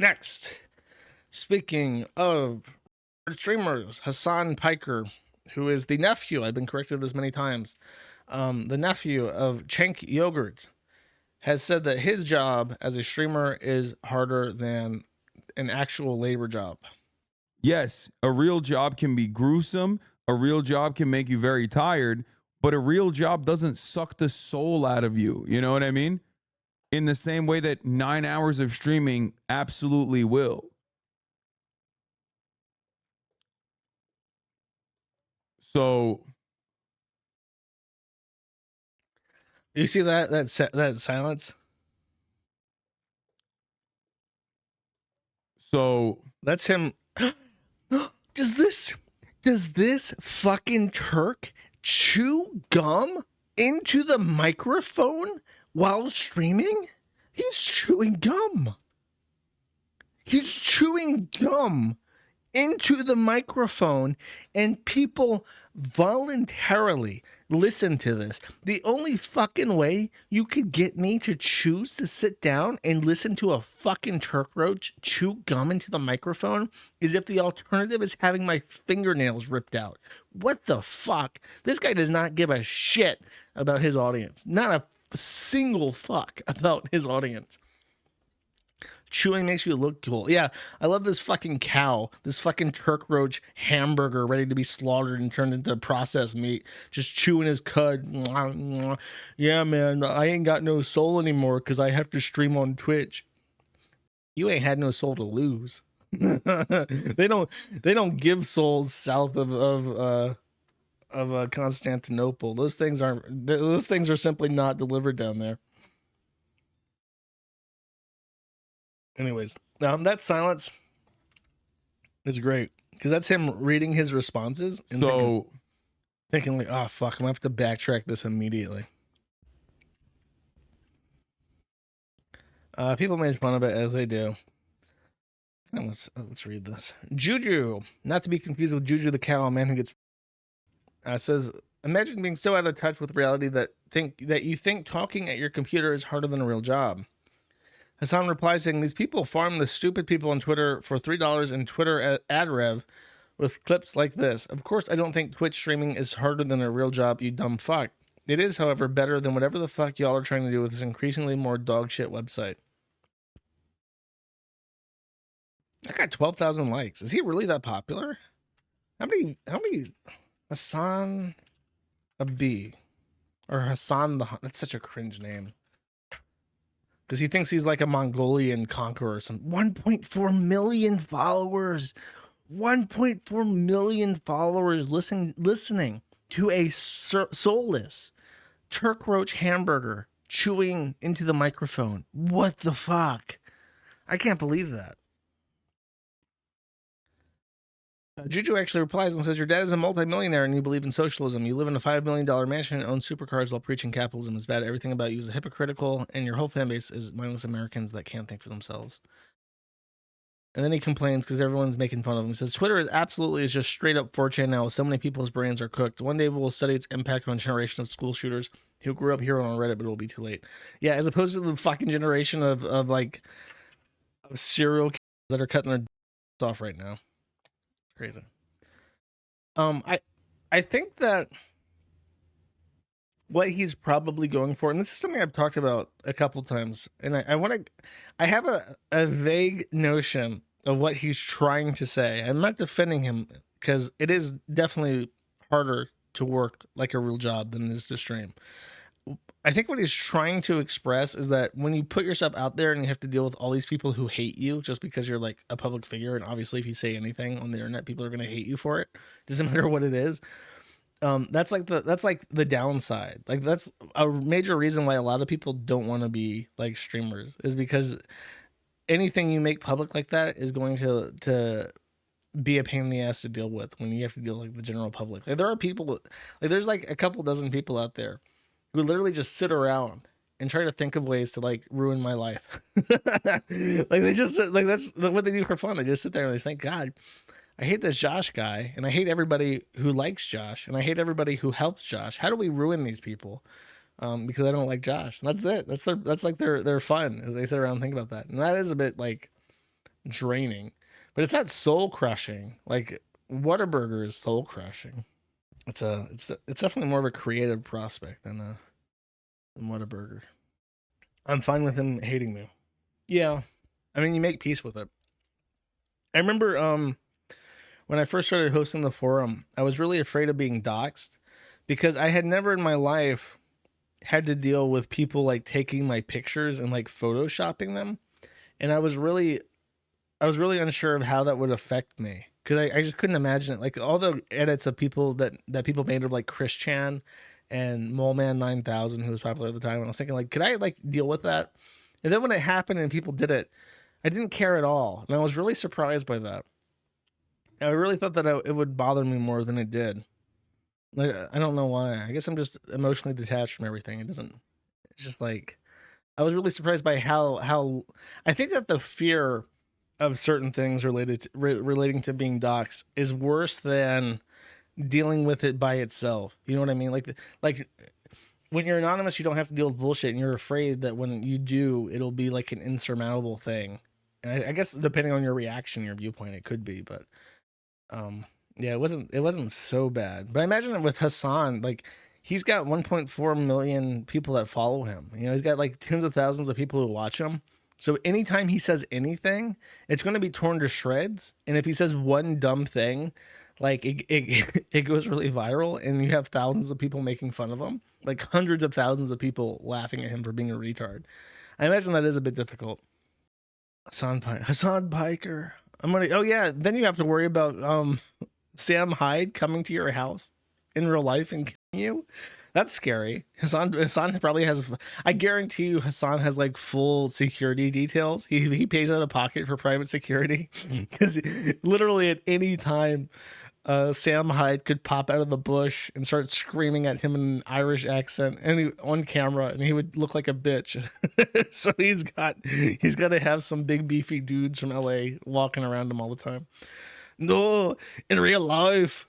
Next, speaking of streamers, Hasan Piker, who is the nephew, I've been corrected this many times, the nephew of Cenk Yogurt, has said that his job as a streamer is harder than an actual labor job. Yes, a real job can be gruesome. A real job can make you very tired, but a real job doesn't suck the soul out of you. You know what I mean? In the same way that 9 hours of streaming absolutely will. So you see that silence? So that's him. Does this fucking Turk chew gum into the microphone while streaming? He's chewing gum. He's chewing gum into the microphone, and people voluntarily listen to this. The only fucking way you could get me to choose to sit down and listen to a fucking Turk roach chew gum into the microphone is if the alternative is having my fingernails ripped out. What the fuck? This guy does not give a shit about his audience. Not a single fuck about his audience. Chewing makes you look cool. Yeah, I love this fucking cow, this fucking Turk roach hamburger ready to be slaughtered and turned into processed meat, just chewing his cud. Yeah, man, I ain't got no soul anymore because I have to stream on Twitch. You ain't had no soul to lose. They don't give souls south of Constantinople. Those things are simply not delivered down there. Anyways, that silence is great because that's him reading his responses and thinking like, oh fuck, I'm gonna have to backtrack this immediately. People made fun of it as they do. Let's read this. Juju, not to be confused with Juju the cow, a man who gets says, imagine being so out of touch with reality that you think talking at your computer is harder than a real job. Hasan replies saying, these people farm the stupid people on Twitter for $3 in Twitter ad rev with clips like this. Of course, I don't think Twitch streaming is harder than a real job, you dumb fuck. It is, however, better than whatever the fuck y'all are trying to do with this increasingly more dog shit website. I got 12,000 likes. Is he really that popular? How many Hasan a B or Hasan the, that's such a cringe name. Because he thinks he's like a Mongolian conqueror or something. 1.4 million followers. 1.4 million followers listening to a soulless Turk roach hamburger chewing into the microphone. What the fuck? I can't believe that. Juju actually replies and says, your dad is a multimillionaire and you believe in socialism. You live in a $5 million mansion and own supercars while preaching capitalism is bad. Everything about you is hypocritical and your whole fan base is mindless Americans that can't think for themselves. And then he complains because everyone's making fun of him. He says, Twitter is just straight up 4chan now. So many people's brains are cooked. One day we'll study its impact on a generation of school shooters who grew up here on Reddit, but it will be too late. Yeah, as opposed to the fucking generation of serial killers that are cutting their off right now. Crazy. I think that what he's probably going for, and this is something I've talked about a couple times, and I have a vague notion of what he's trying to say. I'm not defending him because it is definitely harder to work like a real job than it is to stream. I think what he's trying to express is that when you put yourself out there and you have to deal with all these people who hate you just because you're like a public figure, and obviously if you say anything on the internet, people are going to hate you for it. Doesn't matter what it is. That's like the downside. Like that's a major reason why a lot of people don't want to be like streamers, is because anything you make public like that is going to be a pain in the ass to deal with when you have to deal with like the general public. Like there are people, like there's like a couple dozen people out there who literally just sit around and try to think of ways to like ruin my life. Like they just like, that's what they do for fun. They just sit there and they think, God, I hate this Josh guy, and I hate everybody who likes Josh, and I hate everybody who helps Josh. How do we ruin these people? Because I don't like Josh. And that's it. That's like their fun, as they sit around and think about that. And that is a bit like draining, but it's not soul crushing. Like Whataburger is soul crushing. It's definitely more of a creative prospect than Whataburger. I'm fine with him hating me. Yeah, I mean, you make peace with it. I remember when I first started hosting the forum, I was really afraid of being doxxed because I had never in my life had to deal with people like taking my pictures and like photoshopping them, and I was really unsure of how that would affect me because I just couldn't imagine it. Like all the edits of people that people made of like Chris Chan and Moleman 9000, who was popular at the time, and I was thinking like, could I like deal with that? And then when it happened and people did it, I didn't care at all, and I was really surprised by that. I really thought that it would bother me more than it did. Like, I don't know why. I guess I'm just emotionally detached from everything. It's just like, I was really surprised by how I think that the fear of certain things relating to being doxxed is worse than dealing with it by itself. You know what I mean? Like when you're anonymous, you don't have to deal with bullshit, and you're afraid that when you do, it'll be like an insurmountable thing. And I guess depending on your reaction, your viewpoint, it could be, but yeah, it wasn't so bad. But I imagine it with Hasan, like he's got 1.4 million people that follow him. You know, he's got like tens of thousands of people who watch him. So anytime he says anything, it's going to be torn to shreds. And if he says one dumb thing, like it goes really viral, and you have thousands of people making fun of him, like hundreds of thousands of people laughing at him for being a retard. I imagine that is a bit difficult. Hasan Piker. Oh yeah, then you have to worry about Sam Hyde coming to your house in real life and killing you. That's scary. Hasan probably has. I guarantee you, Hasan has like full security details. He pays out of pocket for private security because literally at any time, Sam Hyde could pop out of the bush and start screaming at him in an Irish accent, and on camera, and he would look like a bitch. So he's got to have some big beefy dudes from LA walking around him all the time. No, in real life,